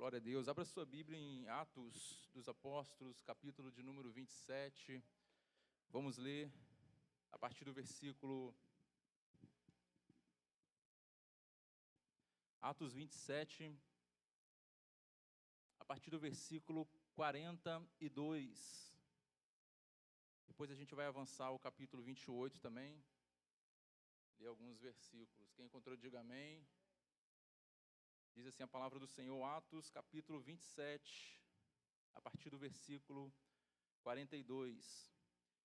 Glória a Deus. Abra sua Bíblia em Atos dos Apóstolos, capítulo de número 27. Vamos ler a partir do versículo... Atos 27, a partir do versículo 42. Depois a gente vai avançar ao capítulo 28 também. Ler alguns versículos. Quem encontrou, diga amém. Diz assim a palavra do Senhor, Atos, capítulo 27, a partir do versículo 42.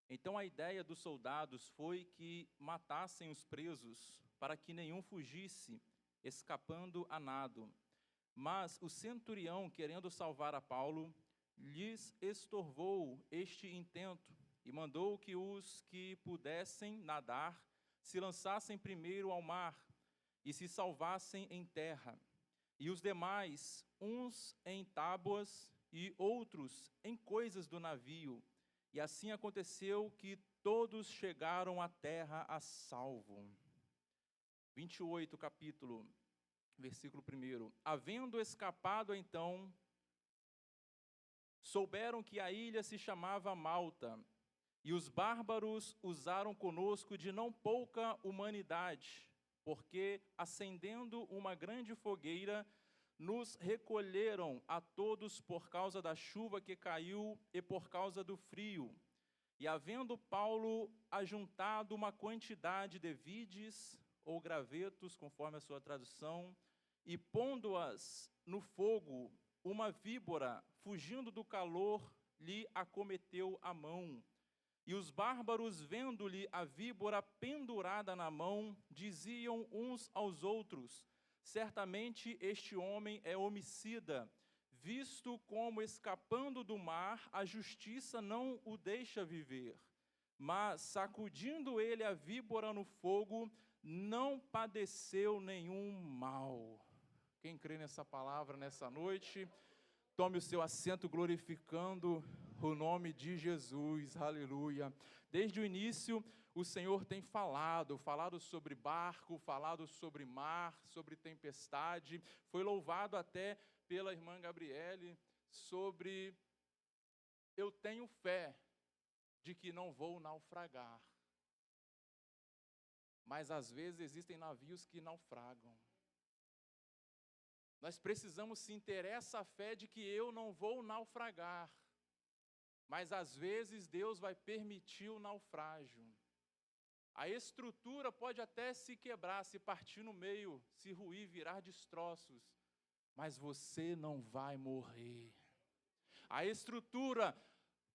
Então a ideia dos soldados foi que matassem os presos, para que nenhum fugisse, escapando a nado. Mas o centurião, querendo salvar a Paulo, lhes estorvou este intento, e mandou que os que pudessem nadar se lançassem primeiro ao mar, e se salvassem em terra. E os demais, uns em tábuas e outros em coisas do navio. E assim aconteceu que todos chegaram à terra a salvo. 28, capítulo, versículo 1. Havendo escapado então, souberam que a ilha se chamava Malta, e os bárbaros usaram conosco de não pouca humanidade, porque, acendendo uma grande fogueira, nos recolheram a todos por causa da chuva que caiu e por causa do frio. E havendo Paulo ajuntado uma quantidade de vides ou gravetos, conforme a sua tradução, e pondo-as no fogo, uma víbora, fugindo do calor, lhe acometeu a mão. E os bárbaros, vendo-lhe a víbora pendurada na mão, diziam uns aos outros: certamente este homem é homicida, visto como, escapando do mar, a justiça não o deixa viver. Mas, sacudindo ele a víbora no fogo, não padeceu nenhum mal. Quem crê nessa palavra nessa noite, tome o seu assento glorificando o nome de Jesus, aleluia. Desde o início, o Senhor tem falado sobre barco, falado sobre mar, sobre tempestade. Foi louvado até pela irmã Gabriele sobre eu tenho fé de que não vou naufragar. Mas às vezes existem navios que naufragam. Nós precisamos sim ter essa fé de que eu não vou naufragar. Mas às vezes Deus vai permitir o naufrágio. A estrutura pode até se quebrar, se partir no meio, se ruir, virar destroços. Mas você não vai morrer. A estrutura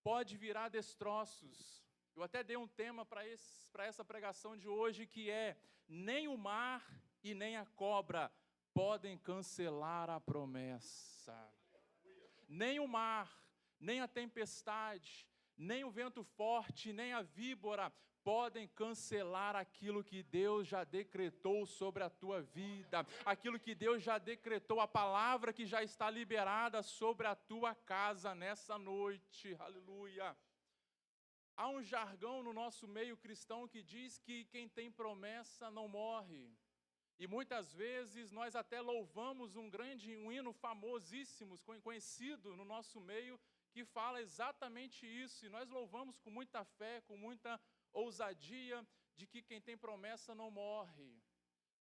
pode virar destroços. Eu até dei um tema para essa pregação de hoje, que é: nem o mar e nem a cobra podem cancelar a promessa. Nem o mar, nem a tempestade, nem o vento forte, nem a víbora podem cancelar aquilo que Deus já decretou sobre a tua vida, aquilo que Deus já decretou, a palavra que já está liberada sobre a tua casa nessa noite, aleluia. Há um jargão no nosso meio cristão que diz que quem tem promessa não morre. E muitas vezes nós até louvamos um hino famosíssimo, conhecido no nosso meio, que fala exatamente isso. E nós louvamos com muita fé, com muita ousadia, de que quem tem promessa não morre.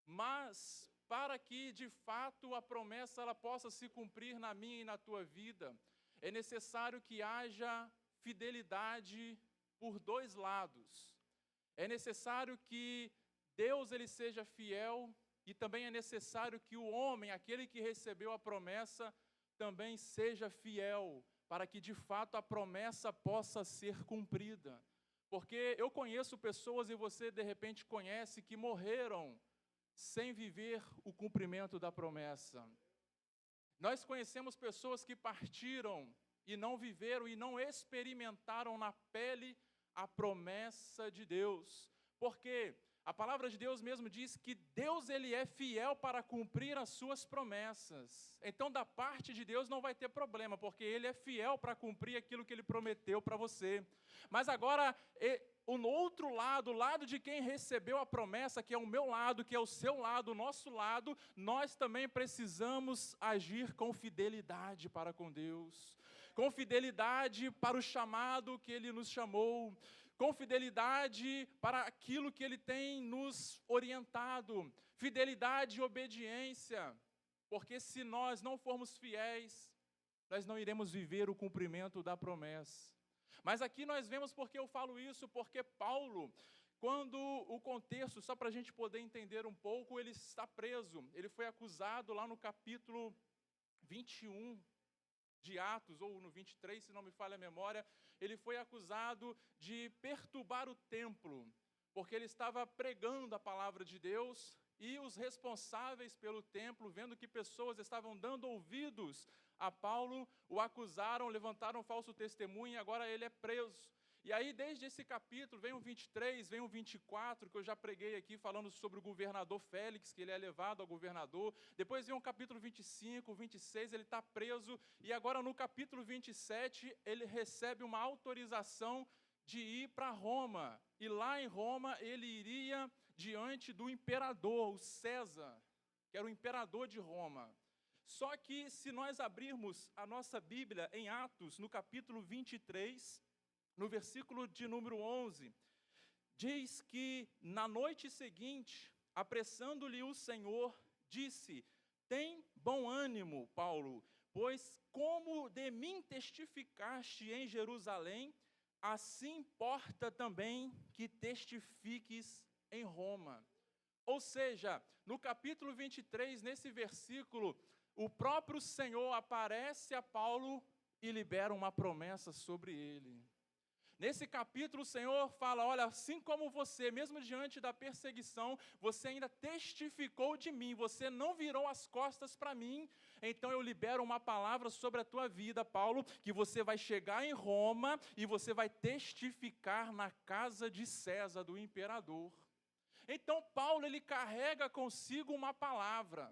Mas, para que de fato a promessa ela possa se cumprir na minha e na tua vida, é necessário que haja fidelidade por dois lados. É necessário que Deus ele seja fiel, e também é necessário que o homem, aquele que recebeu a promessa, também seja fiel, para que de fato a promessa possa ser cumprida. Porque eu conheço pessoas, e você de repente conhece, que morreram sem viver o cumprimento da promessa. Nós conhecemos pessoas que partiram e não viveram e não experimentaram na pele a promessa de Deus. Por quê? A palavra de Deus mesmo diz que Deus ele é fiel para cumprir as suas promessas. Então, da parte de Deus não vai ter problema, porque Ele é fiel para cumprir aquilo que Ele prometeu para você. Mas agora, o outro lado, o lado de quem recebeu a promessa, que é o meu lado, que é o seu lado, o nosso lado, nós também precisamos agir com fidelidade para com Deus. Com fidelidade para o chamado que Ele nos chamou, com fidelidade para aquilo que Ele tem nos orientado, fidelidade e obediência, porque se nós não formos fiéis, nós não iremos viver o cumprimento da promessa. Mas aqui nós vemos porque eu falo isso, porque Paulo, quando o contexto, só para a gente poder entender um pouco, ele está preso, ele foi acusado lá no capítulo 21, de Atos, ou no 23, se não me falha a memória, ele foi acusado de perturbar o templo, porque ele estava pregando a palavra de Deus, e os responsáveis pelo templo, vendo que pessoas estavam dando ouvidos a Paulo, o acusaram, levantaram falso testemunho, e agora ele é preso. E aí, desde esse capítulo, vem o 23, vem o 24, que eu já preguei aqui, falando sobre o governador Félix, que ele é levado ao governador. Depois vem o capítulo 25, 26, ele está preso. E agora, no capítulo 27, ele recebe uma autorização de ir para Roma. E lá em Roma, ele iria diante do imperador, o César, que era o imperador de Roma. Só que, se nós abrirmos a nossa Bíblia em Atos, no capítulo 23... no versículo de número 11, diz que na noite seguinte, apressando-lhe o Senhor, disse: tem bom ânimo, Paulo, pois como de mim testificaste em Jerusalém, assim importa também que testifiques em Roma. Ou seja, no capítulo 23, nesse versículo, o próprio Senhor aparece a Paulo e libera uma promessa sobre ele. Nesse capítulo, o Senhor fala: olha, assim como você, mesmo diante da perseguição, você ainda testificou de mim, você não virou as costas para mim, então eu libero uma palavra sobre a tua vida, Paulo, que você vai chegar em Roma e você vai testificar na casa de César, do imperador. Então, Paulo, ele carrega consigo uma palavra.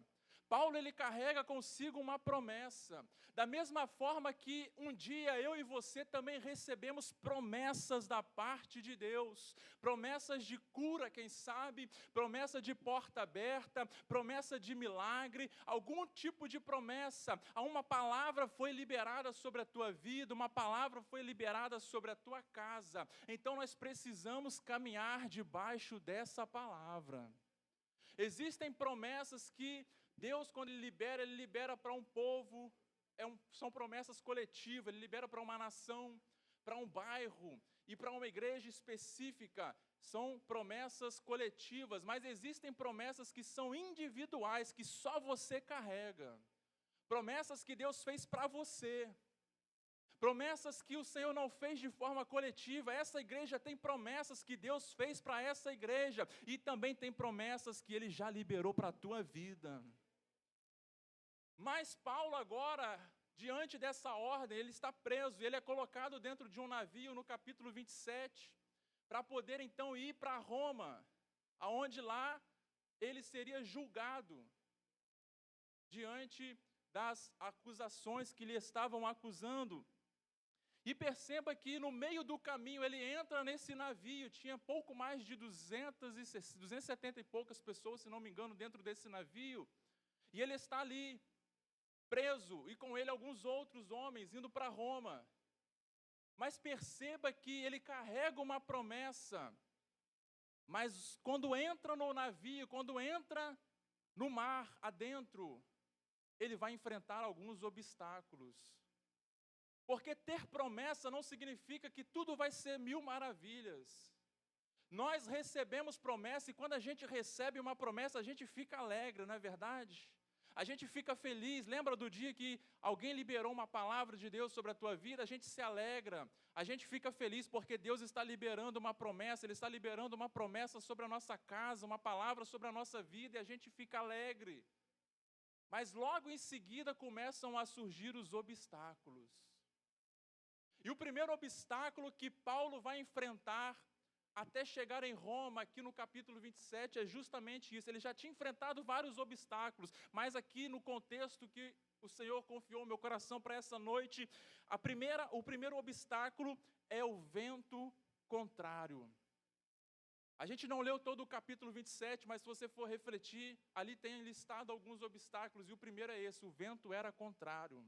Paulo, ele carrega consigo uma promessa. Da mesma forma que um dia eu e você também recebemos promessas da parte de Deus. Promessas de cura, quem sabe, promessa de porta aberta, promessa de milagre, algum tipo de promessa. Uma palavra foi liberada sobre a tua vida, uma palavra foi liberada sobre a tua casa. Então nós precisamos caminhar debaixo dessa palavra. Existem promessas que Deus, quando Ele libera para um povo, são promessas coletivas, Ele libera para uma nação, para um bairro e para uma igreja específica, são promessas coletivas, mas existem promessas que são individuais, que só você carrega, promessas que Deus fez para você, promessas que o Senhor não fez de forma coletiva. Essa igreja tem promessas que Deus fez para essa igreja, e também tem promessas que Ele já liberou para a tua vida. Mas Paulo agora, diante dessa ordem, ele está preso, ele é colocado dentro de um navio no capítulo 27, para poder então ir para Roma, aonde lá ele seria julgado, diante das acusações que lhe estavam acusando. E perceba que no meio do caminho ele entra nesse navio, tinha pouco mais de 270 e poucas pessoas, se não me engano, dentro desse navio, e ele está ali, preso, e com ele alguns outros homens indo para Roma. Mas perceba que ele carrega uma promessa, mas quando entra no navio, quando entra no mar adentro, ele vai enfrentar alguns obstáculos. Porque ter promessa não significa que tudo vai ser mil maravilhas. Nós recebemos promessa, e quando a gente recebe uma promessa, a gente fica alegre, não é verdade? A gente fica feliz. Lembra do dia que alguém liberou uma palavra de Deus sobre a tua vida? A gente se alegra, a gente fica feliz porque Deus está liberando uma promessa, Ele está liberando uma promessa sobre a nossa casa, uma palavra sobre a nossa vida, e a gente fica alegre. Mas logo em seguida começam a surgir os obstáculos. E o primeiro obstáculo que Paulo vai enfrentar até chegar em Roma, aqui no capítulo 27, é justamente isso. Ele já tinha enfrentado vários obstáculos, mas aqui no contexto que o Senhor confiou meu coração para essa noite, o primeiro obstáculo é o vento contrário. A gente não leu todo o capítulo 27, mas se você for refletir, ali tem listado alguns obstáculos, e o primeiro é esse: o vento era contrário.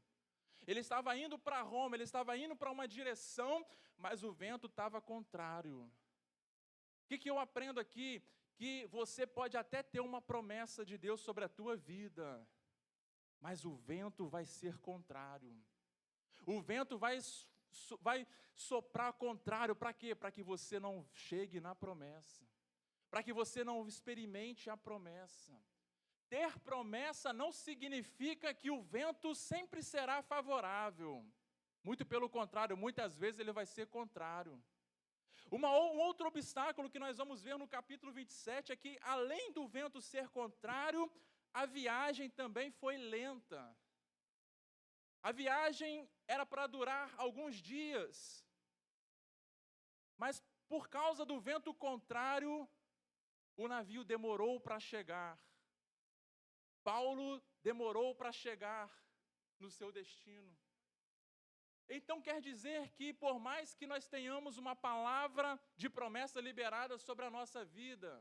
Ele estava indo para Roma, ele estava indo para uma direção, mas o vento estava contrário. O que eu aprendo aqui? Que você pode até ter uma promessa de Deus sobre a tua vida, mas o vento vai ser contrário. O vento vai soprar contrário, para quê? Para que você não chegue na promessa, para que você não experimente a promessa. Ter promessa não significa que o vento sempre será favorável. Muito pelo contrário, muitas vezes ele vai ser contrário. Um outro obstáculo que nós vamos ver no capítulo 27 é que, além do vento ser contrário, a viagem também foi lenta. A viagem era para durar alguns dias, mas por causa do vento contrário, o navio demorou para chegar. Paulo demorou para chegar no seu destino. Então quer dizer que, por mais que nós tenhamos uma palavra de promessa liberada sobre a nossa vida,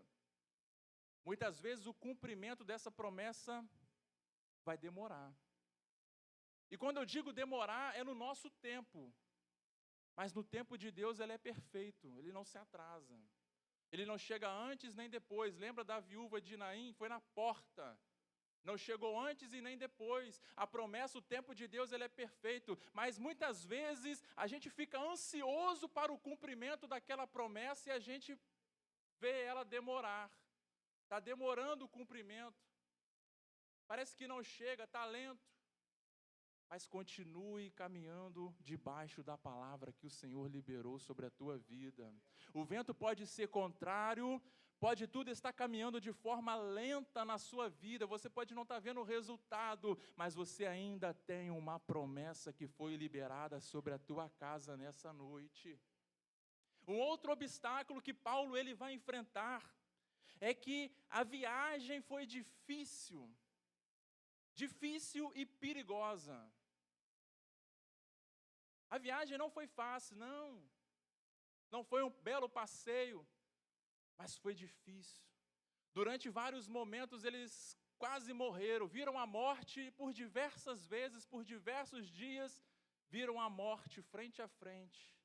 muitas vezes o cumprimento dessa promessa vai demorar. E quando eu digo demorar, é no nosso tempo. Mas no tempo de Deus ele é perfeito, ele não se atrasa. Ele não chega antes nem depois. Lembra da viúva de Naim? Foi na porta. Não chegou antes e nem depois. A promessa, o tempo de Deus, ele é perfeito. Mas muitas vezes a gente fica ansioso para o cumprimento daquela promessa e a gente vê ela demorar. Está demorando o cumprimento. Parece que não chega, está lento. Mas continue caminhando debaixo da palavra que o Senhor liberou sobre a tua vida. O vento pode ser contrário, pode tudo estar caminhando de forma lenta na sua vida, você pode não estar vendo o resultado, mas você ainda tem uma promessa que foi liberada sobre a tua casa nessa noite. Um outro obstáculo que Paulo ele vai enfrentar é que a viagem foi difícil e perigosa. A viagem não foi fácil, não foi um belo passeio, mas foi difícil. Durante vários momentos eles quase morreram, viram a morte por diversas vezes, por diversos dias, viram a morte frente a frente.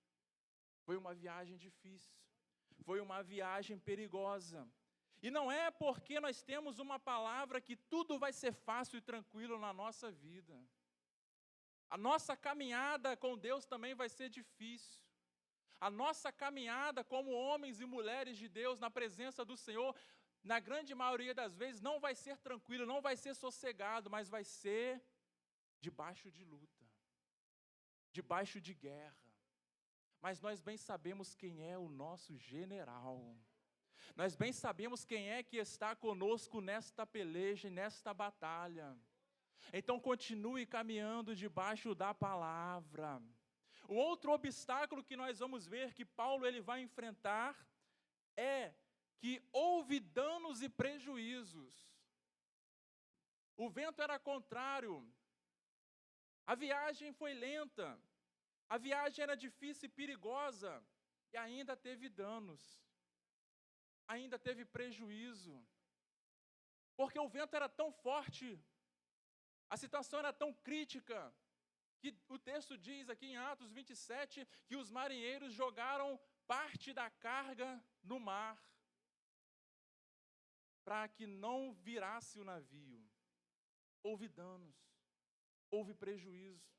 Foi uma viagem difícil, foi uma viagem perigosa. E não é porque nós temos uma palavra que tudo vai ser fácil e tranquilo na nossa vida. A nossa caminhada com Deus também vai ser difícil. A nossa caminhada como homens e mulheres de Deus na presença do Senhor, na grande maioria das vezes, não vai ser tranquilo, não vai ser sossegado, mas vai ser debaixo de luta, debaixo de guerra. Mas nós bem sabemos quem é o nosso general. Nós bem sabemos quem é que está conosco nesta peleja e nesta batalha. Então continue caminhando debaixo da palavra. Um outro obstáculo que nós vamos ver que Paulo ele vai enfrentar é que houve danos e prejuízos. O vento era contrário. A viagem foi lenta. A viagem era difícil e perigosa. E ainda teve danos. Ainda teve prejuízo. Porque o vento era tão forte. A situação era tão crítica que o texto diz aqui em Atos 27 que os marinheiros jogaram parte da carga no mar para que não virasse o navio. Houve danos, houve prejuízo.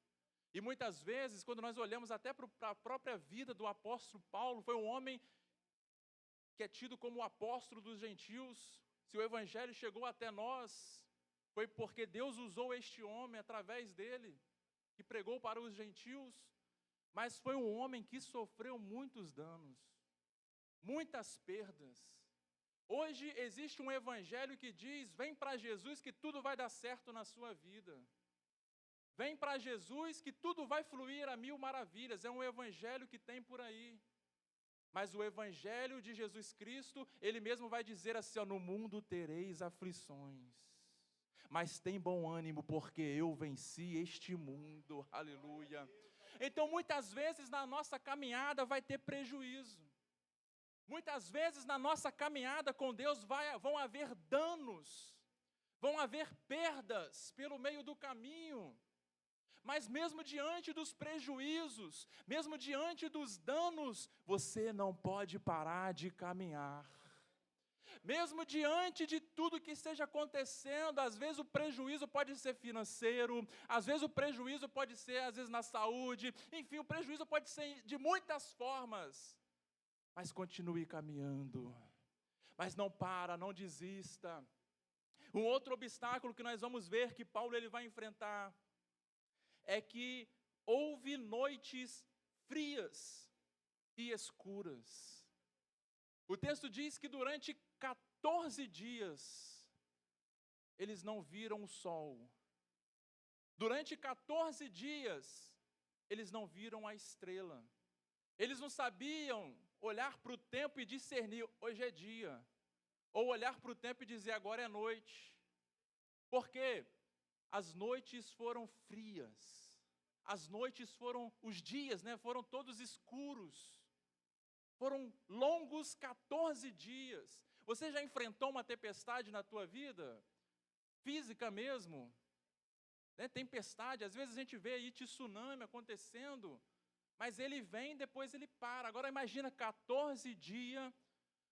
E muitas vezes, quando nós olhamos até para a própria vida do apóstolo Paulo, foi um homem que é tido como o apóstolo dos gentios. Se o evangelho chegou até nós, foi porque Deus usou este homem através dele, que pregou para os gentios, mas foi um homem que sofreu muitos danos, muitas perdas. Hoje existe um evangelho que diz: vem para Jesus que tudo vai dar certo na sua vida. Vem para Jesus que tudo vai fluir a mil maravilhas. É um evangelho que tem por aí. Mas o evangelho de Jesus Cristo, ele mesmo vai dizer assim, ó, no mundo tereis aflições, mas tem bom ânimo, porque eu venci este mundo, aleluia. Então, muitas vezes na nossa caminhada vai ter prejuízo. Muitas vezes na nossa caminhada com Deus vão haver danos, vão haver perdas pelo meio do caminho. Mas mesmo diante dos prejuízos, mesmo diante dos danos, você não pode parar de caminhar. Mesmo diante de tudo que esteja acontecendo, às vezes o prejuízo pode ser financeiro, às vezes o prejuízo pode ser, às vezes, na saúde, enfim, o prejuízo pode ser de muitas formas. Mas continue caminhando, mas não para, não desista. Um outro obstáculo que nós vamos ver que Paulo ele vai enfrentar é que houve noites frias e escuras. O texto diz que durante 14 dias eles não viram o sol. Durante 14 dias eles não viram a estrela. Eles não sabiam olhar para o tempo e discernir, hoje é dia. Ou olhar para o tempo e dizer, agora é noite. Porque as noites foram frias. As noites foram, os dias, foram todos escuros. Foram longos 14 dias. Você já enfrentou uma tempestade na tua vida? Física mesmo? Tempestade, às vezes a gente vê aí tsunami acontecendo, mas ele vem e depois ele para. Agora imagina 14 dias,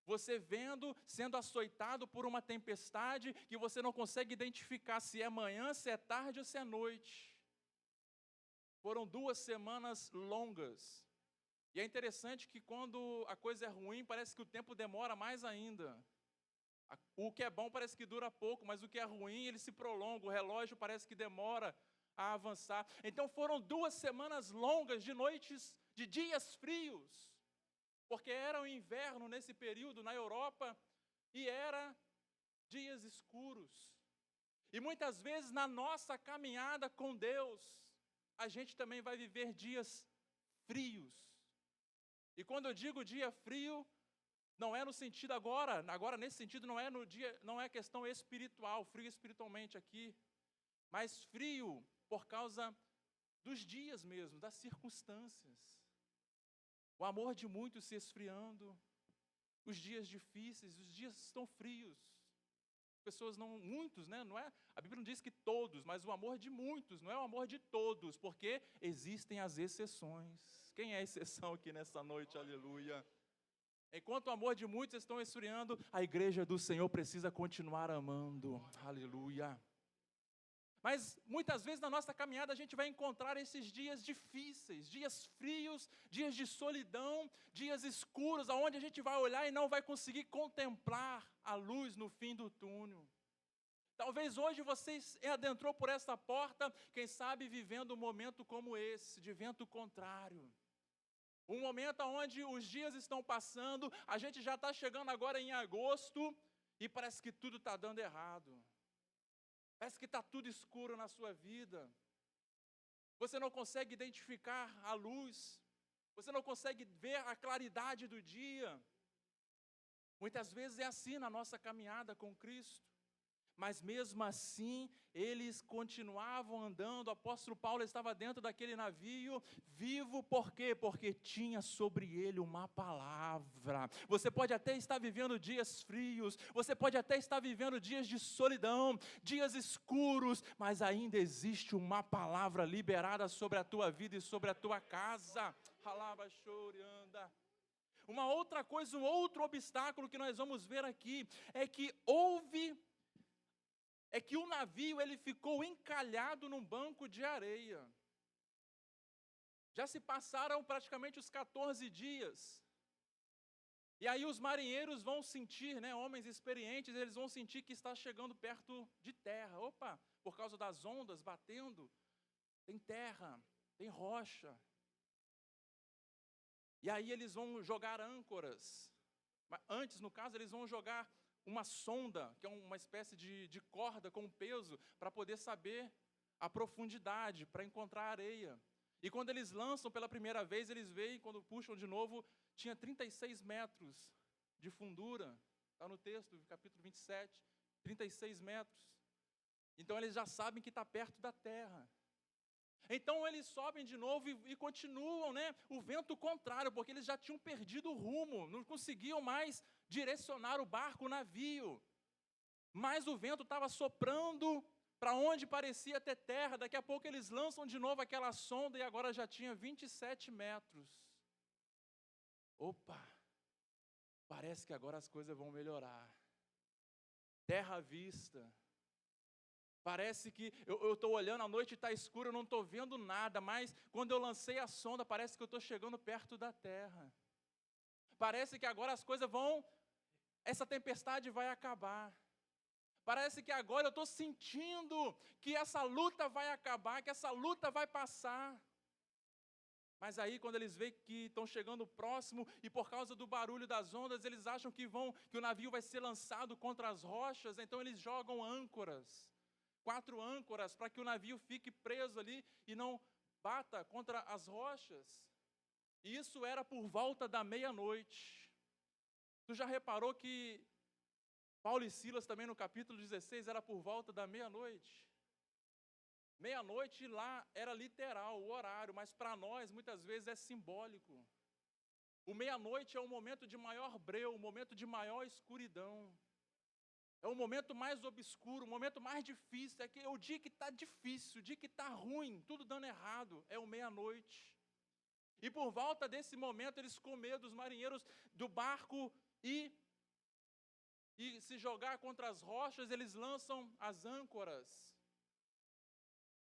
você vendo, sendo açoitado por uma tempestade, que você não consegue identificar se é manhã, se é tarde ou se é noite. Foram 2 semanas longas. E é interessante que quando a coisa é ruim, parece que o tempo demora mais ainda. O que é bom parece que dura pouco, mas o que é ruim, ele se prolonga. O relógio parece que demora a avançar. Então foram 2 semanas longas de noites, de dias frios. Porque era o inverno nesse período na Europa e era dias escuros. E muitas vezes na nossa caminhada com Deus, a gente também vai viver dias frios. E quando eu digo dia frio, não é no sentido agora nesse sentido não é questão espiritual, frio espiritualmente aqui, mas frio por causa dos dias mesmo, das circunstâncias. O amor de muitos se esfriando, os dias difíceis, os dias estão frios. Pessoas muitos, não é? A Bíblia não diz que todos, mas o amor de muitos, não é o amor de todos, porque existem as exceções. Quem é a exceção aqui nessa noite? Aleluia. Enquanto o amor de muitos estão esfriando, a igreja do Senhor precisa continuar amando. Aleluia. Mas muitas vezes na nossa caminhada a gente vai encontrar esses dias difíceis, dias frios, dias de solidão, dias escuros, aonde a gente vai olhar e não vai conseguir contemplar a luz no fim do túnel. Talvez hoje você adentrou por essa porta, quem sabe vivendo um momento como esse, de vento contrário. Um momento onde os dias estão passando, a gente já está chegando agora em agosto e parece que tudo está dando errado. Parece que está tudo escuro na sua vida. Você não consegue identificar a luz. Você não consegue ver a claridade do dia. Muitas vezes é assim na nossa caminhada com Cristo. Mas mesmo assim, eles continuavam andando. O apóstolo Paulo estava dentro daquele navio, vivo, por quê? Porque tinha sobre ele uma palavra. Você pode até estar vivendo dias frios, você pode até estar vivendo dias de solidão, dias escuros, mas ainda existe uma palavra liberada sobre a tua vida e sobre a tua casa. Uma outra coisa, um outro obstáculo que nós vamos ver aqui, é que o navio ele ficou encalhado num banco de areia. Já se passaram praticamente os 14 dias. E aí os marinheiros vão sentir, homens experientes, eles vão sentir que está chegando perto de terra. Opa, por causa das ondas batendo, tem terra, tem rocha. E aí eles vão jogar âncoras. Antes, no caso, eles vão jogar uma sonda, que é uma espécie de corda com peso, para poder saber a profundidade, para encontrar areia. E quando eles lançam pela primeira vez, eles veem, quando puxam de novo, tinha 36 metros de fundura. Está no texto, capítulo 27, 36 metros. Então eles já sabem que está perto da terra. Então eles sobem de novo e continuam, né, o vento contrário, porque eles já tinham perdido o rumo, não conseguiam mais direcionar o barco, o navio. Mas o vento estava soprando para onde parecia ter terra. Daqui a pouco eles lançam de novo aquela sonda e agora já tinha 27 metros. Opa, parece que agora as coisas vão melhorar. Terra à vista. Parece que eu estou olhando, a noite está escura, eu não estou vendo nada, mas quando eu lancei a sonda, parece que eu estou chegando perto da terra. Parece que agora as coisas vão, essa tempestade vai acabar. Parece que agora eu estou sentindo que essa luta vai acabar, que essa luta vai passar. Mas aí, quando eles veem que estão chegando próximo e por causa do barulho das ondas, eles acham que o navio vai ser lançado contra as rochas, então eles jogam âncoras. 4 âncoras para que o navio fique preso ali e não bata contra as rochas. E isso era por volta da meia-noite. Tu já reparou que Paulo e Silas também no capítulo 16 era por volta da meia-noite? Meia-noite lá era literal, o horário, mas para nós muitas vezes é simbólico. O meia-noite é o momento de maior breu, o momento de maior escuridão. É o momento mais obscuro, o momento mais difícil, é o dia que está difícil, o dia que está ruim, tudo dando errado, é o meia-noite. E por volta desse momento, eles com medo, os marinheiros do barco e se jogar contra as rochas, eles lançam as âncoras,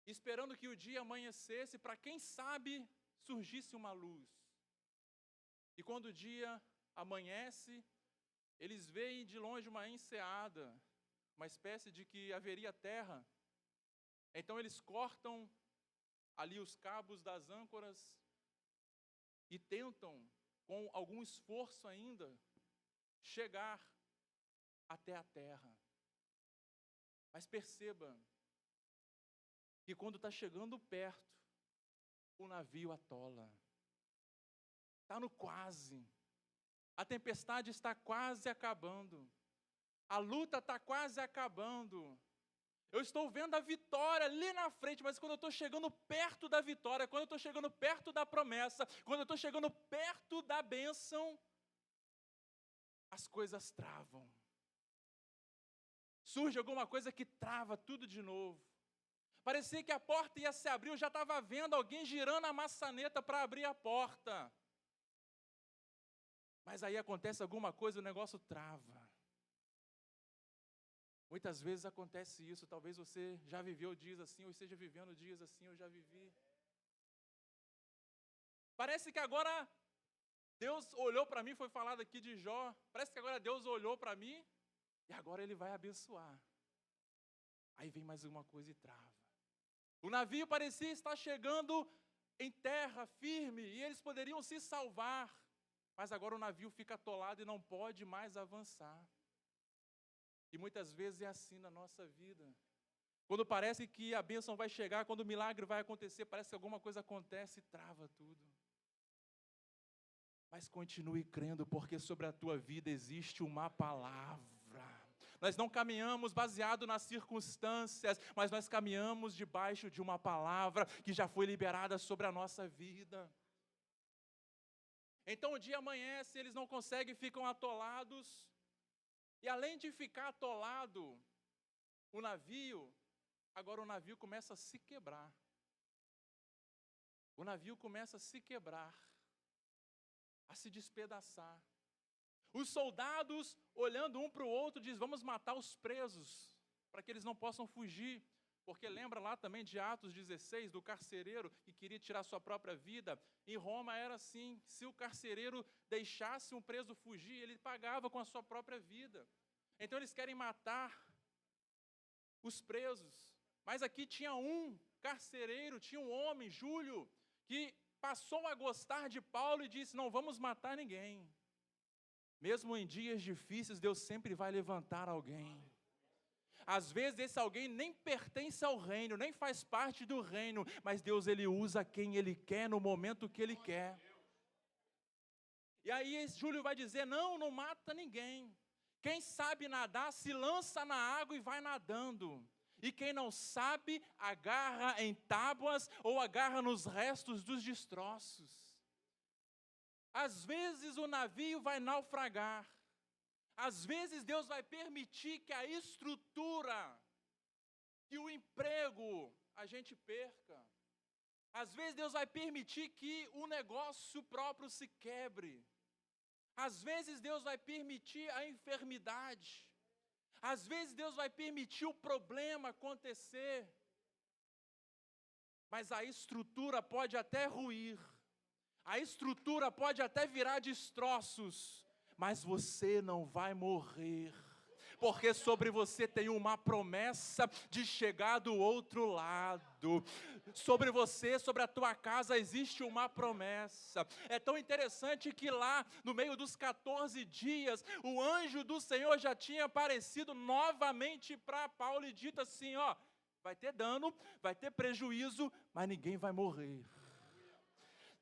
esperando que o dia amanhecesse, para quem sabe surgisse uma luz. E quando o dia amanhece, eles veem de longe uma enseada, uma espécie de que haveria terra. Então eles cortam ali os cabos das âncoras e tentam, com algum esforço ainda, chegar até a terra. Mas perceba que quando está chegando perto, o navio atola. Está no quase. A tempestade está quase acabando. A luta está quase acabando. Eu estou vendo a vitória ali na frente, mas quando eu estou chegando perto da vitória, quando eu estou chegando perto da promessa, quando eu estou chegando perto da bênção, as coisas travam. Surge alguma coisa que trava tudo de novo. Parecia que a porta ia se abrir, eu já estava vendo alguém girando a maçaneta para abrir a porta. Mas aí acontece alguma coisa, o negócio trava. Muitas vezes acontece isso, talvez você já viveu dias assim, ou esteja vivendo dias assim, eu já vivi. Parece que agora Deus olhou para mim, foi falado aqui de Jó, parece que agora Deus olhou para mim, e agora Ele vai abençoar. Aí vem mais uma coisa e trava. O navio parecia estar chegando em terra firme, e eles poderiam se salvar. Mas agora o navio fica atolado e não pode mais avançar. E muitas vezes é assim na nossa vida. Quando parece que a bênção vai chegar, quando o milagre vai acontecer, parece que alguma coisa acontece e trava tudo. Mas continue crendo, porque sobre a tua vida existe uma palavra. Nós não caminhamos baseado nas circunstâncias, mas nós caminhamos debaixo de uma palavra que já foi liberada sobre a nossa vida. Então o dia amanhece, eles não conseguem, ficam atolados. E além de ficar atolado, agora o navio começa a se quebrar. O navio começa a se quebrar, a se despedaçar. Os soldados, olhando um para o outro, dizem, vamos matar os presos, para que eles não possam fugir. Porque lembra lá também de Atos 16, do carcereiro que queria tirar sua própria vida? Em Roma era assim, se o carcereiro deixasse um preso fugir, ele pagava com a sua própria vida. Então eles querem matar os presos. Mas aqui tinha um carcereiro, tinha um homem, Júlio, que passou a gostar de Paulo e disse, não vamos matar ninguém. Mesmo em dias difíceis, Deus sempre vai levantar alguém. Às vezes esse alguém nem pertence ao reino, nem faz parte do reino, mas Deus ele usa quem Ele quer, no momento que Ele quer. E aí Júlio vai dizer, não mata ninguém. Quem sabe nadar, se lança na água e vai nadando. E quem não sabe, agarra em tábuas ou agarra nos restos dos destroços. Às vezes o navio vai naufragar. Às vezes Deus vai permitir que a estrutura, que o emprego a gente perca. Às vezes Deus vai permitir que o negócio próprio se quebre. Às vezes Deus vai permitir a enfermidade. Às vezes Deus vai permitir o problema acontecer. Mas a estrutura pode até ruir. A estrutura pode até virar destroços. Mas você não vai morrer. Porque sobre você tem uma promessa de chegar do outro lado. Sobre você, sobre a tua casa, existe uma promessa. É tão interessante que lá, no meio dos 14 dias, o anjo do Senhor já tinha aparecido novamente para Paulo e dito assim, ó, vai ter dano, vai ter prejuízo, mas ninguém vai morrer.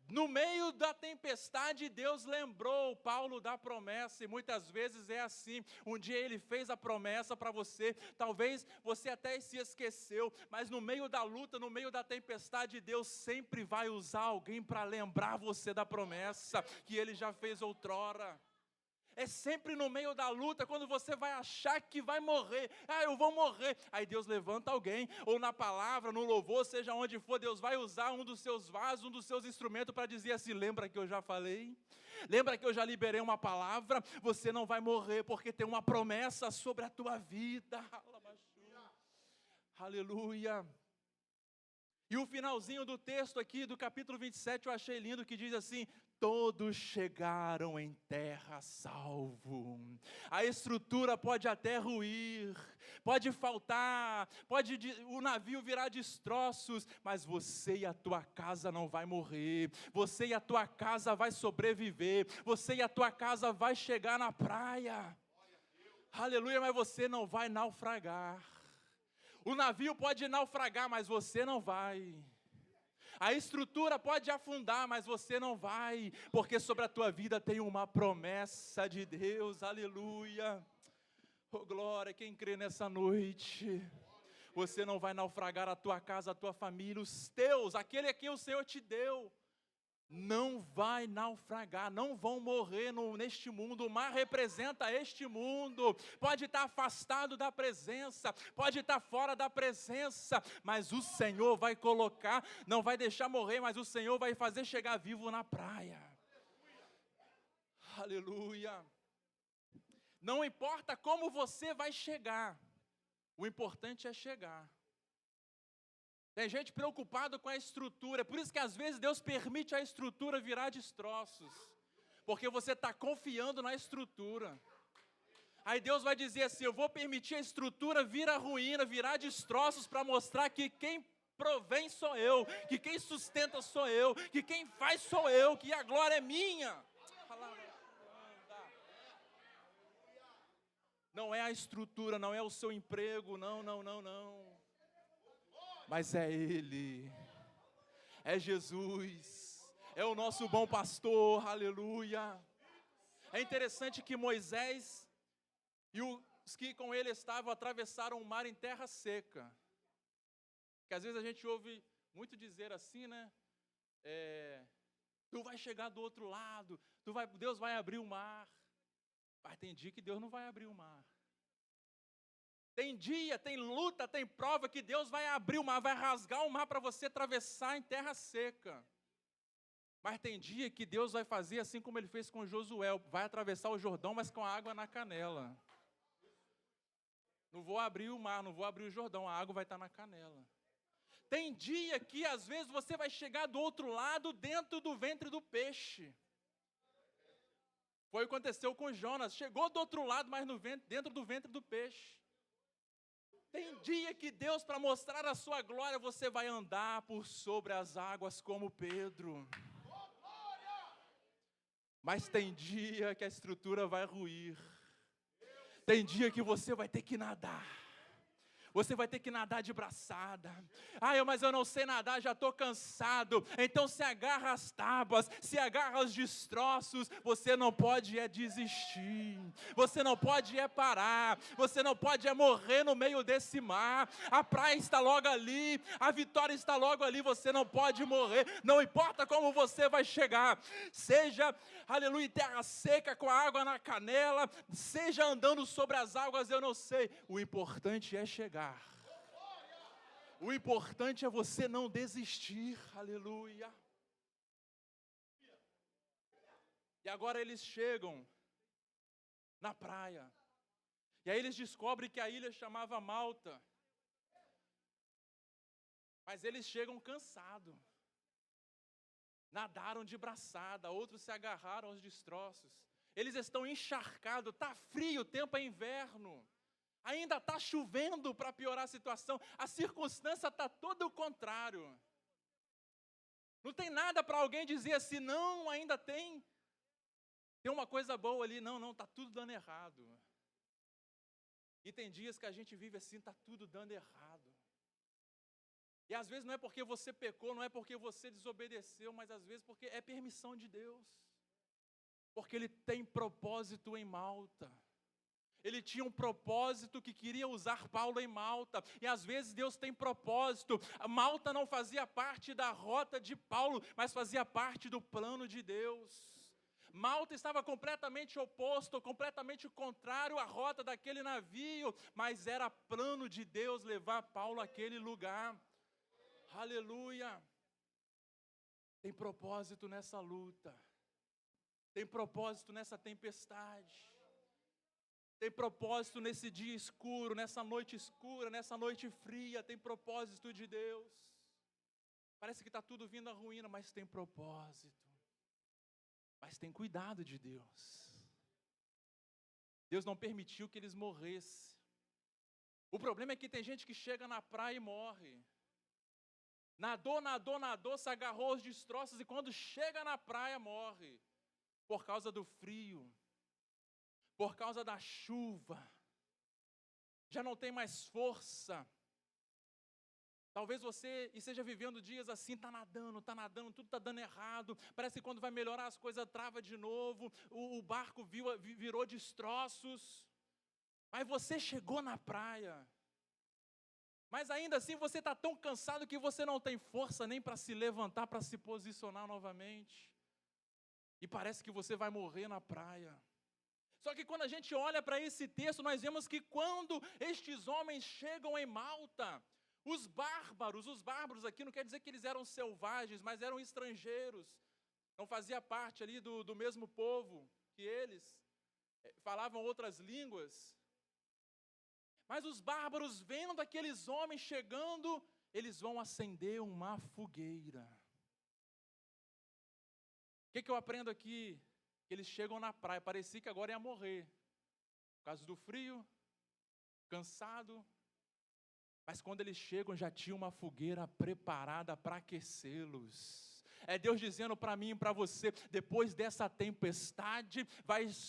No meio da tempestade, Deus lembrou Paulo da promessa, e muitas vezes é assim, um dia Ele fez a promessa para você, talvez você até se esqueceu, mas no meio da luta, no meio da tempestade, Deus sempre vai usar alguém para lembrar você da promessa que Ele já fez outrora. É sempre no meio da luta, quando você vai achar que vai morrer. Eu vou morrer. Aí Deus levanta alguém, ou na palavra, no louvor, seja onde for, Deus vai usar um dos seus vasos, um dos seus instrumentos para dizer assim, lembra que eu já falei? Lembra que eu já liberei uma palavra? Você não vai morrer, porque tem uma promessa sobre a tua vida. Aleluia. E o finalzinho do texto aqui, do capítulo 27, eu achei lindo, que diz assim, todos chegaram em terra salvo. A estrutura pode até ruir, pode faltar, o navio virar destroços, mas você e a tua casa não vai morrer, você e a tua casa vai sobreviver, você e a tua casa vai chegar na praia. Aleluia, mas você não vai naufragar. O navio pode naufragar, mas você não vai. A estrutura pode afundar, mas você não vai, porque sobre a tua vida tem uma promessa de Deus, aleluia. Oh glória, quem crê nessa noite, você não vai naufragar, a tua casa, a tua família, os teus, aquele a quem o Senhor te deu, não vai naufragar, não vão morrer neste mundo. O mar representa este mundo, pode estar afastado da presença, pode estar fora da presença, mas o Senhor vai colocar, não vai deixar morrer, mas o Senhor vai fazer chegar vivo na praia. Aleluia. Não importa como você vai chegar, o importante é chegar. Tem gente preocupada com a estrutura, por isso que às vezes Deus permite a estrutura virar destroços, porque você está confiando na estrutura. Aí Deus vai dizer assim, eu vou permitir a estrutura vir a ruína, virar destroços, para mostrar que quem provém sou eu, que quem sustenta sou eu, que quem faz sou eu, que a glória é minha. Não é a estrutura, não é o seu emprego, não. Mas é Ele, é Jesus, é o nosso bom pastor, aleluia. É interessante que Moisés e os que com ele estavam atravessaram o mar em terra seca. Que às vezes a gente ouve muito dizer assim, né? Tu vai chegar do outro lado, Deus vai abrir o mar. Mas tem dia que Deus não vai abrir o mar. Tem dia, tem luta, tem prova que Deus vai abrir o mar, vai rasgar o mar para você atravessar em terra seca. Mas tem dia que Deus vai fazer assim como Ele fez com Josué, vai atravessar o Jordão, mas com a água na canela. Não vou abrir o mar, não vou abrir o Jordão, a água vai estar na canela. Tem dia que às vezes você vai chegar do outro lado, dentro do ventre do peixe. Foi o que aconteceu com Jonas, chegou do outro lado, mas dentro do ventre do peixe. Tem dia que Deus, para mostrar a sua glória, você vai andar por sobre as águas como Pedro. Mas tem dia que a estrutura vai ruir. Tem dia que você vai ter que nadar. Você vai ter que nadar de braçada. Mas eu não sei nadar, já estou cansado. Então se agarra às tábuas, se agarra aos destroços. Você não pode desistir. Você não pode parar. Você não pode morrer no meio desse mar. A praia está logo ali. A vitória está logo ali. Você não pode morrer. Não importa como você vai chegar. Seja, aleluia, terra seca com a água na canela. Seja andando sobre as águas, eu não sei. O importante é chegar. O importante é você não desistir, aleluia. E agora eles chegam na praia. E aí eles descobrem que a ilha chamava Malta. Mas eles chegam cansados. Nadaram de braçada, outros se agarraram aos destroços. Eles estão encharcados, está frio, o tempo é inverno. Ainda está chovendo para piorar a situação. A circunstância está todo o contrário. Não tem nada para alguém dizer assim, não, ainda tem uma coisa boa ali. Não, está tudo dando errado. E tem dias que a gente vive assim, está tudo dando errado. E às vezes não é porque você pecou, não é porque você desobedeceu, mas às vezes porque é permissão de Deus. Porque Ele tem propósito em Malta. Ele tinha um propósito que queria usar Paulo em Malta. E às vezes Deus tem propósito. Malta não fazia parte da rota de Paulo, mas fazia parte do plano de Deus. Malta estava completamente oposto, completamente contrário à rota daquele navio, mas era plano de Deus levar Paulo àquele lugar. Aleluia! Tem propósito nessa luta. Tem propósito nessa tempestade. Tem propósito nesse dia escuro, nessa noite escura, nessa noite fria. Tem propósito de Deus. Parece que está tudo vindo à ruína, mas tem propósito. Mas tem cuidado de Deus. Deus não permitiu que eles morressem. O problema é que tem gente que chega na praia e morre. Nadou, se agarrou aos destroços e quando chega na praia morre. Por causa do frio. Por causa da chuva. Já não tem mais força. Talvez você esteja vivendo dias assim, está nadando, tudo está dando errado. Parece que quando vai melhorar as coisas trava de novo. O barco virou destroços. Mas você chegou na praia. Mas ainda assim você está tão cansado que você não tem força nem para se levantar, para se posicionar novamente. E parece que você vai morrer na praia. Só que quando a gente olha para esse texto, nós vemos que quando estes homens chegam em Malta, os bárbaros aqui não quer dizer que eles eram selvagens, mas eram estrangeiros. Não fazia parte ali do mesmo povo que eles, falavam outras línguas. Mas os bárbaros, vendo aqueles homens chegando, eles vão acender uma fogueira. O que eu aprendo aqui? Eles chegam na praia, parecia que agora ia morrer. Por causa do frio, cansado. Mas quando eles chegam, já tinha uma fogueira preparada para aquecê-los. É Deus dizendo para mim e para você, depois dessa tempestade,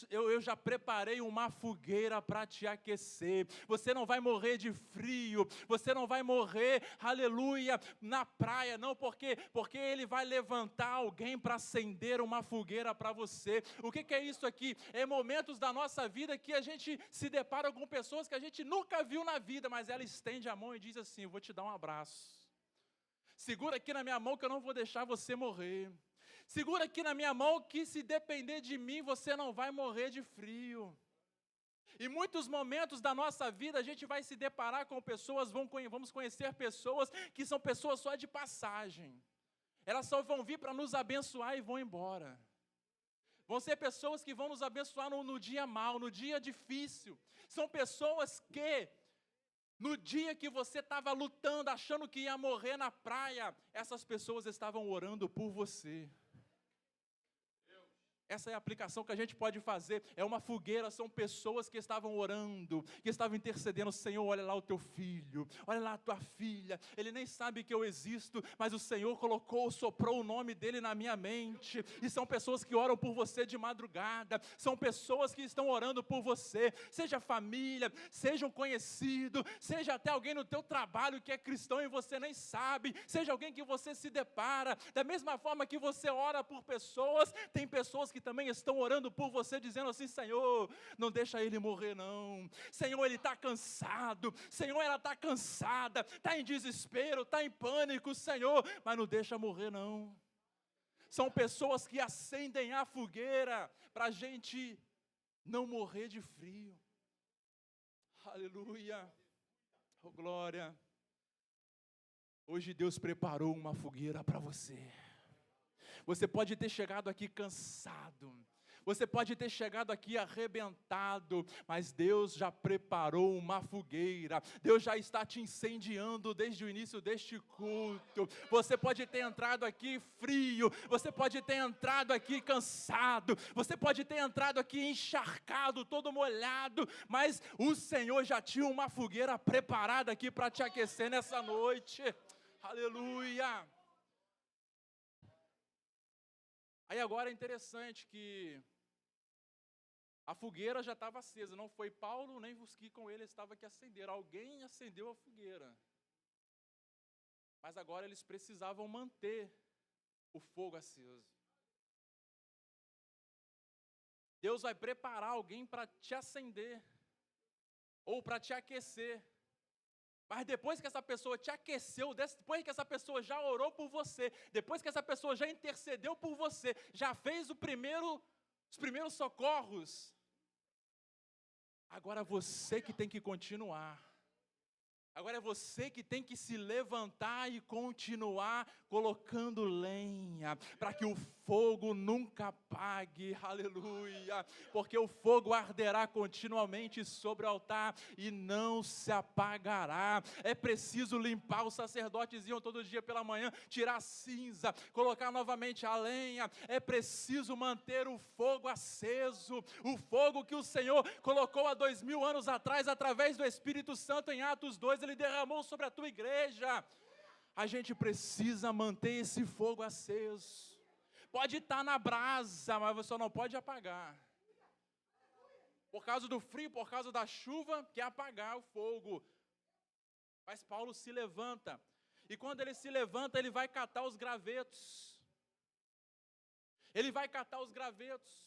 eu já preparei uma fogueira para te aquecer. Você não vai morrer de frio, você não vai morrer, aleluia, na praia, não, porque Ele vai levantar alguém para acender uma fogueira para você. O que é isso aqui? É momentos da nossa vida que a gente se depara com pessoas que a gente nunca viu na vida, mas ela estende a mão e diz assim, eu vou te dar um abraço. Segura aqui na minha mão que eu não vou deixar você morrer. Segura aqui na minha mão que se depender de mim, você não vai morrer de frio. Em muitos momentos da nossa vida, a gente vai se deparar com pessoas, vamos conhecer pessoas que são pessoas só de passagem. Elas só vão vir para nos abençoar e vão embora. Vão ser pessoas que vão nos abençoar no dia mau, no dia difícil. São pessoas que... no dia que você estava lutando, achando que ia morrer na praia, essas pessoas estavam orando por você. Essa é a aplicação que a gente pode fazer. É uma fogueira, são pessoas que estavam orando, que estavam intercedendo. Senhor, olha lá o teu filho, olha lá a tua filha. Ele nem sabe que eu existo, mas o Senhor soprou o nome dele na minha mente. E são pessoas que oram por você de madrugada. São pessoas que estão orando por você. Seja família, seja um conhecido, seja até alguém no teu trabalho que é cristão e você nem sabe. Seja alguém que você se depara. Da mesma forma que você ora por pessoas, tem pessoas que também estão orando por você, dizendo assim: Senhor, não deixa ele morrer não. Senhor, ele está cansado. Senhor, ela está cansada, está em desespero, está em pânico, Senhor, mas não deixa morrer não. São pessoas que acendem a fogueira para a gente não morrer de frio. Aleluia. Oh, glória. Hoje Deus preparou uma fogueira para você. Você pode ter chegado aqui cansado, você pode ter chegado aqui arrebentado, mas Deus já preparou uma fogueira, Deus já está te incendiando desde o início deste culto. Você pode ter entrado aqui frio, você pode ter entrado aqui cansado, você pode ter entrado aqui encharcado, todo molhado, mas o Senhor já tinha uma fogueira preparada aqui para te aquecer nessa noite. Aleluia! Aí agora é interessante que a fogueira já estava acesa, não foi Paulo nem os que com ele estavam que acenderam, alguém acendeu a fogueira. Mas agora eles precisavam manter o fogo aceso. Deus vai preparar alguém para te acender, ou para te aquecer. Mas depois que essa pessoa te aqueceu, depois que essa pessoa já orou por você, depois que essa pessoa já intercedeu por você, já fez os primeiros socorros, agora você que tem que continuar. Agora é você que tem que se levantar e continuar colocando lenha, para que o fogo nunca apague, aleluia, porque o fogo arderá continuamente sobre o altar e não se apagará. É preciso limpar, os sacerdotes iam todo dia pela manhã, tirar a cinza, colocar novamente a lenha. É preciso manter o fogo aceso, o fogo que o Senhor colocou há 2000 anos atrás, através do Espírito Santo, em Atos 2, Ele derramou sobre a tua igreja. A gente precisa manter esse fogo aceso. Pode estar na brasa, mas você não pode apagar. Por causa do frio, por causa da chuva, quer apagar o fogo. Mas Paulo se levanta. E quando ele se levanta, ele vai catar os gravetos. Ele vai catar os gravetos.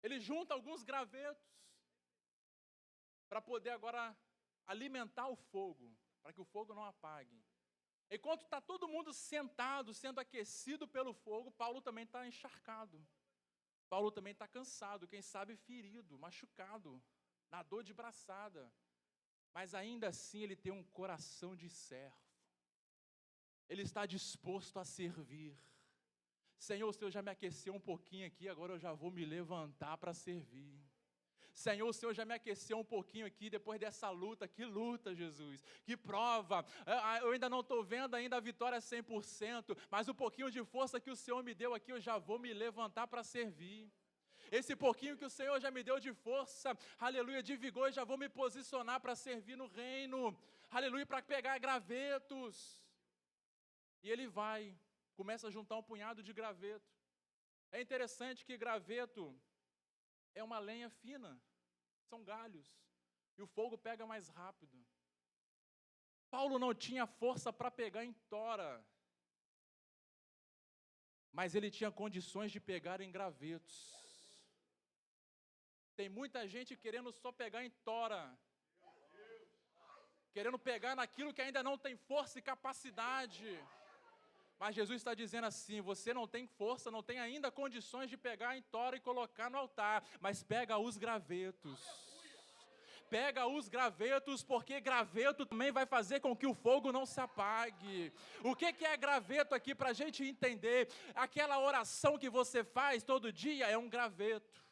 Ele junta alguns gravetos para poder agora alimentar o fogo, para que o fogo não apague. Enquanto está todo mundo sentado, sendo aquecido pelo fogo, Paulo também está encharcado. Paulo também está cansado, quem sabe ferido, machucado, na dor de braçada. Mas ainda assim ele tem um coração de servo. Ele está disposto a servir. Senhor, o Senhor já me aqueceu um pouquinho aqui, agora eu já vou me levantar para servir. Senhor, o Senhor já me aqueceu um pouquinho aqui, depois dessa luta. Que luta, Jesus, que prova. Eu ainda não estou vendo ainda a vitória 100%, mas o pouquinho de força que o Senhor me deu aqui, eu já vou me levantar para servir. Esse pouquinho que o Senhor já me deu de força, aleluia, de vigor, eu já vou me posicionar para servir no reino, aleluia, para pegar gravetos. E ele começa a juntar um punhado de graveto. É interessante que graveto é uma lenha fina, são galhos, e o fogo pega mais rápido. Paulo não tinha força para pegar em tora, mas ele tinha condições de pegar em gravetos. Tem muita gente querendo só pegar em tora, querendo pegar naquilo que ainda não tem força e capacidade. Mas Jesus está dizendo assim: você não tem força, não tem ainda condições de pegar em tora e colocar no altar, mas pega os gravetos. Pega os gravetos, porque graveto também vai fazer com que o fogo não se apague. O que é graveto aqui para a gente entender? Aquela oração que você faz todo dia é um graveto.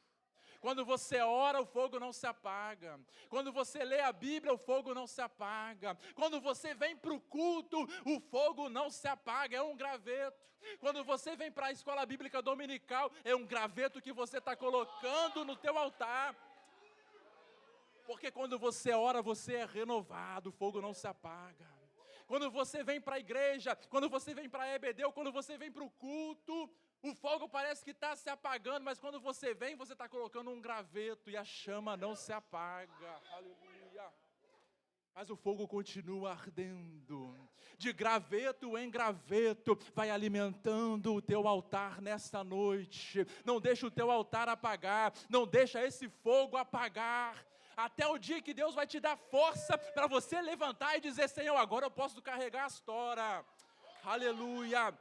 Quando você ora, o fogo não se apaga. Quando você lê a Bíblia, o fogo não se apaga. Quando você vem para o culto, o fogo não se apaga, é um graveto. Quando você vem para a escola bíblica dominical, é um graveto que você está colocando no teu altar. Porque quando você ora, você é renovado, o fogo não se apaga. Quando você vem para a igreja, quando você vem para a EBD, ou quando você vem para o culto, o fogo parece que está se apagando, mas quando você vem, você está colocando um graveto e a chama não se apaga. Aleluia. Mas o fogo continua ardendo. De graveto em graveto, vai alimentando o teu altar nesta noite. Não deixa o teu altar apagar, não deixa esse fogo apagar. Até o dia que Deus vai te dar força para você levantar e dizer: Senhor, agora eu posso carregar a história. Aleluia.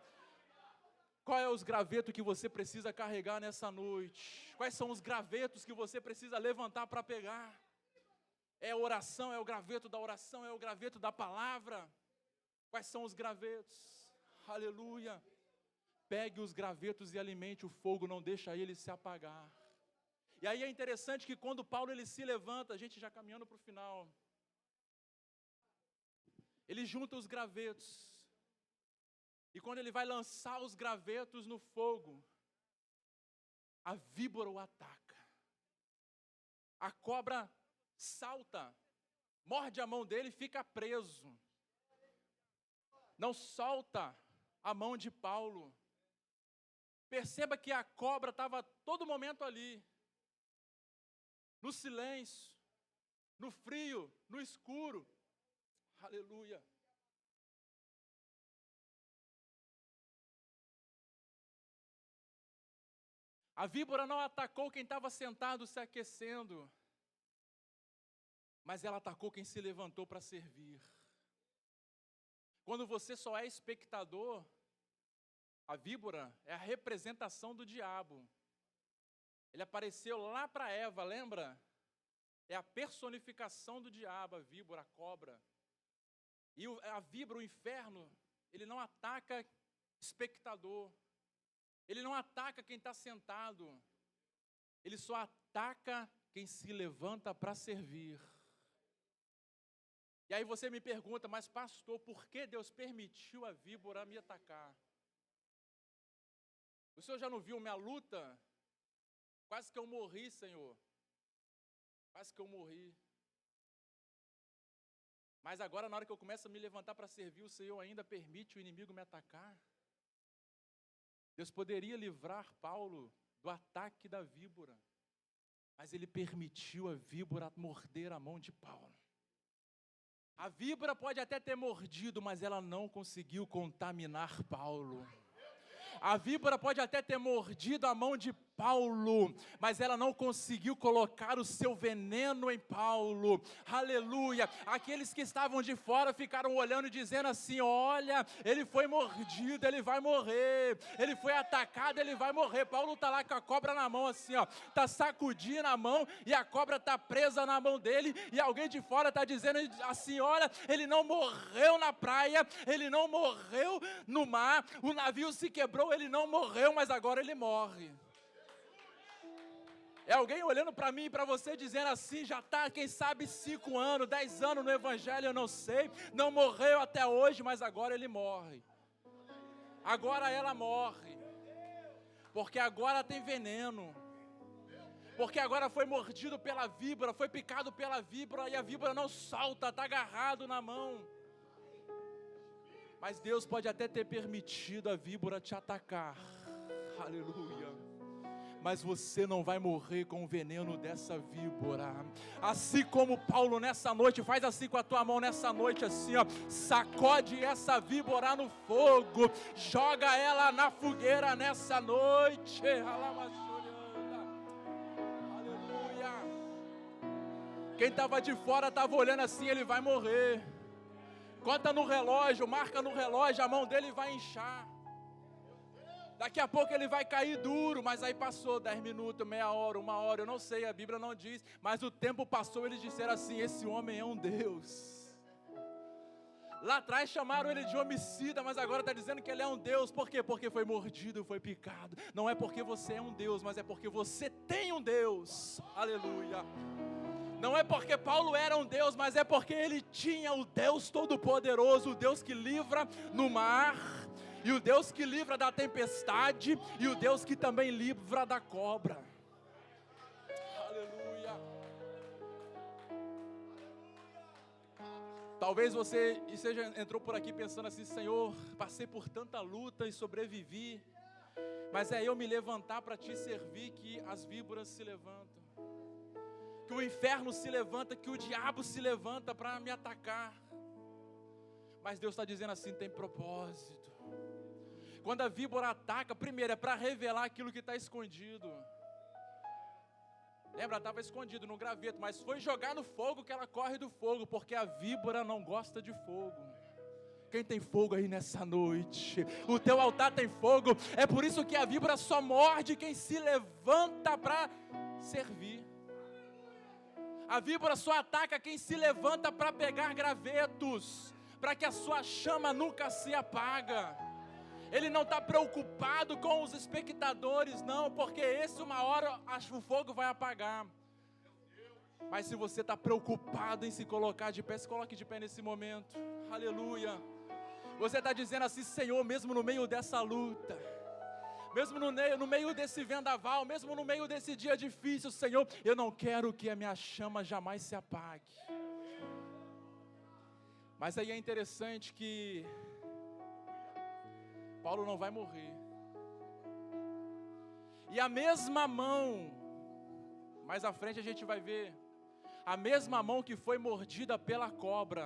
Qual é os gravetos que você precisa carregar nessa noite? Quais são os gravetos que você precisa levantar para pegar? É a oração, é o graveto da oração, é o graveto da palavra. Quais são os gravetos? Aleluia. Pegue os gravetos e alimente o fogo, não deixa ele se apagar. E aí é interessante que quando Paulo ele se levanta, a gente já caminhando para o final, ele junta os gravetos. E quando ele vai lançar os gravetos no fogo, a víbora o ataca. A cobra salta, morde a mão dele e fica preso. Não solta a mão de Paulo. Perceba que a cobra estava todo momento ali. No silêncio, no frio, no escuro. Aleluia. A víbora não atacou quem estava sentado se aquecendo, mas ela atacou quem se levantou para servir. Quando você só é espectador, a víbora é a representação do diabo. Ele apareceu lá para Eva, lembra? É a personificação do diabo, a víbora, a cobra. E a víbora, o inferno, ele não ataca espectador. Ele não ataca quem está sentado. Ele só ataca quem se levanta para servir. E aí você me pergunta: mas pastor, por que Deus permitiu a víbora me atacar? O senhor já não viu minha luta? Quase que eu morri, Senhor. Quase que eu morri. Mas agora, na hora que eu começo a me levantar para servir, o Senhor ainda permite o inimigo me atacar? Deus poderia livrar Paulo do ataque da víbora, mas ele permitiu a víbora morder a mão de Paulo. A víbora pode até ter mordido, mas ela não conseguiu contaminar Paulo. A víbora pode até ter mordido a mão de Paulo, mas ela não conseguiu colocar o seu veneno em Paulo. Aleluia. Aqueles que estavam de fora ficaram olhando e dizendo assim: olha, ele foi mordido, ele vai morrer. Ele foi atacado, ele vai morrer. Paulo está lá com a cobra na mão assim, ó, está sacudindo a mão e a cobra está presa na mão dele, e alguém de fora está dizendo assim: olha, ele não morreu na praia, ele não morreu no mar, o navio se quebrou, ele não morreu, mas agora ele morre. É alguém olhando para mim e para você dizendo assim: já está, quem sabe, 5 anos, 10 anos no evangelho, eu não sei, não morreu até hoje, mas agora ele morre. Agora ela morre, porque agora tem veneno, porque agora foi mordido pela víbora, foi picado pela víbora, e a víbora não solta, está agarrado na mão. Mas Deus pode até ter permitido a víbora te atacar, aleluia, mas você não vai morrer com o veneno dessa víbora. Assim como Paulo nessa noite, faz assim com a tua mão nessa noite, assim ó, sacode essa víbora no fogo, joga ela na fogueira nessa noite. Aleluia. Quem estava de fora estava olhando assim: ele vai morrer. Conta no relógio, marca no relógio, a mão dele vai inchar. Daqui a pouco ele vai cair duro, mas aí passou 10 minutos, meia hora, 1 hora, eu não sei, a Bíblia não diz, mas o tempo passou, eles disseram assim: esse homem é um Deus. Lá atrás chamaram ele de homicida, mas agora está dizendo que ele é um Deus. Por quê? Porque foi mordido, foi picado. Não é porque você é um Deus, mas é porque você tem um Deus. Aleluia. Não é porque Paulo era um Deus, mas é porque ele tinha o Deus Todo-Poderoso, o Deus que livra no mar, e o Deus que livra da tempestade, e o Deus que também livra da cobra. Aleluia. Talvez você entrou por aqui pensando assim: Senhor, passei por tanta luta e sobrevivi, mas é eu me levantar para te servir que as víboras se levantam, que o inferno se levanta, que o diabo se levanta para me atacar. Mas Deus está dizendo assim: tem propósito. Quando a víbora ataca, primeiro é para revelar aquilo que está escondido. Lembra, estava escondido no graveto, mas foi jogar no fogo que ela corre do fogo, porque a víbora não gosta de fogo. Quem tem fogo aí nessa noite? O teu altar tem fogo. É por isso que a víbora só morde quem se levanta para servir. A víbora só ataca quem se levanta para pegar gravetos, para que a sua chama nunca se apaga. Ele não está preocupado com os espectadores, não, porque uma hora o fogo vai apagar. Mas se você está preocupado em se colocar de pé, se coloque de pé nesse momento. Aleluia. Você está dizendo assim: Senhor, mesmo no meio dessa luta, mesmo no meio desse vendaval, mesmo no meio desse dia difícil, Senhor, eu não quero que a minha chama jamais se apague. Mas aí é interessante que Paulo não vai morrer. E a mesma mão, mais à frente a gente vai ver, a mesma mão que foi mordida pela cobra,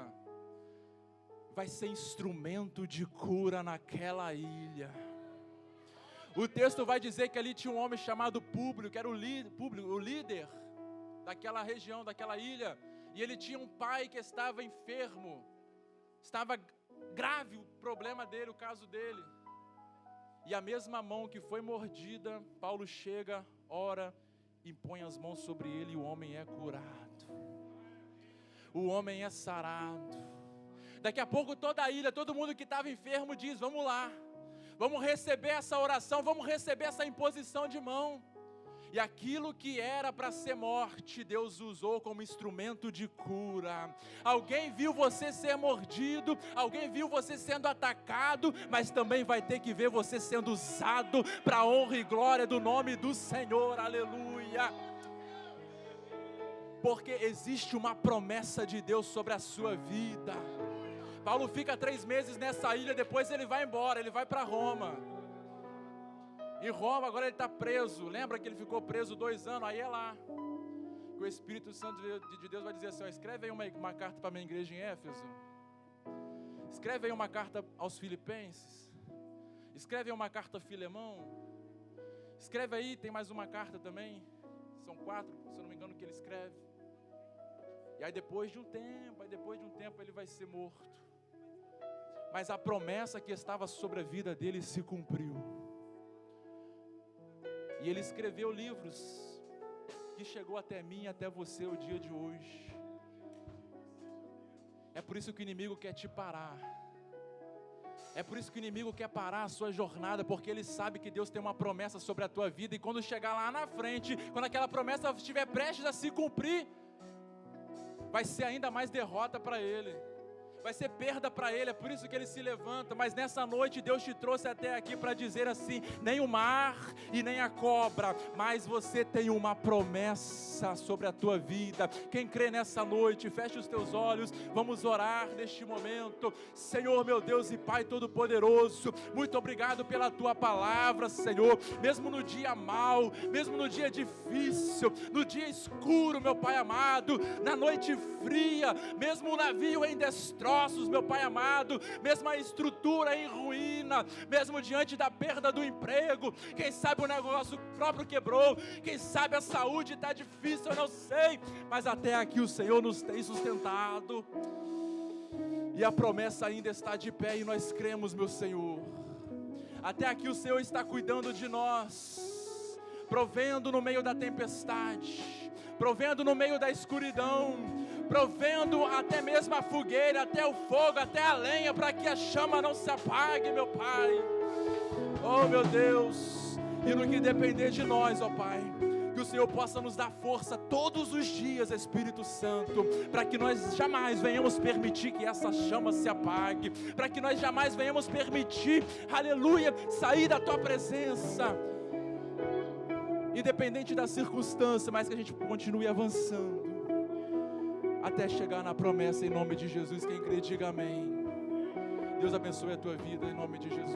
vai ser instrumento de cura naquela ilha. O texto vai dizer que ali tinha um homem chamado Públio, que era o líder daquela região, daquela ilha. E ele tinha um pai que estava enfermo, estava grave o problema dele, o caso dele. E a mesma mão que foi mordida, Paulo chega, ora, impõe as mãos sobre ele e o homem é curado. O homem é sarado. Daqui a pouco toda a ilha, todo mundo que estava enfermo diz: vamos lá, vamos receber essa oração, vamos receber essa imposição de mão. E aquilo que era para ser morte, Deus usou como instrumento de cura. Alguém viu você ser mordido, alguém viu você sendo atacado, mas também vai ter que ver você sendo usado para a honra e glória do nome do Senhor. Aleluia. Porque existe uma promessa de Deus sobre a sua vida. Paulo fica 3 meses nessa ilha, depois ele vai embora, ele vai para Roma. Em Roma agora ele está preso. Lembra que ele ficou preso 2 anos? Aí é lá que o Espírito Santo de Deus vai dizer assim: ó, escreve aí uma carta para a minha igreja em Éfeso. Escreve aí uma carta aos Filipenses. Escreve aí uma carta a Filemão. Escreve aí, tem mais uma carta também. São 4, se eu não me engano, que ele escreve. E aí depois de um tempo ele vai ser morto. Mas a promessa que estava sobre a vida dele se cumpriu. E ele escreveu livros que chegou até mim e até você o dia de hoje. É por isso que o inimigo quer te parar. É por isso que o inimigo quer parar a sua jornada, porque ele sabe que Deus tem uma promessa sobre a tua vida. E quando chegar lá na frente, quando aquela promessa estiver prestes a se cumprir, vai ser ainda mais derrota para ele. Vai ser perda para ele, é por isso que ele se levanta. Mas nessa noite Deus te trouxe até aqui para dizer assim: nem o mar e nem a cobra, mas você tem uma promessa sobre a tua vida. Quem crê nessa noite, feche os teus olhos, vamos orar neste momento. Senhor, meu Deus e Pai Todo-Poderoso, muito obrigado pela tua palavra, Senhor. Mesmo no dia mau, mesmo no dia difícil, no dia escuro, meu Pai amado, na noite fria, mesmo o navio em destroços, meu Pai amado, mesmo a estrutura em ruína, mesmo diante da perda do emprego, quem sabe o negócio próprio quebrou, quem sabe a saúde está difícil, eu não sei, mas até aqui o Senhor nos tem sustentado, e a promessa ainda está de pé, e nós cremos, meu Senhor. Até aqui o Senhor está cuidando de nós, provendo no meio da tempestade, provendo no meio da escuridão, provendo até mesmo a fogueira, até o fogo, até a lenha, para que a chama não se apague, meu Pai. Oh, meu Deus, e no que depender de nós, ó Pai, que o Senhor possa nos dar força todos os dias, Espírito Santo, para que nós jamais venhamos permitir que essa chama se apague, para que nós jamais venhamos permitir, aleluia, sair da Tua presença, independente da circunstância, mas que a gente continue avançando, até chegar na promessa, em nome de Jesus. Quem crê, diga amém. Deus abençoe a tua vida, em nome de Jesus.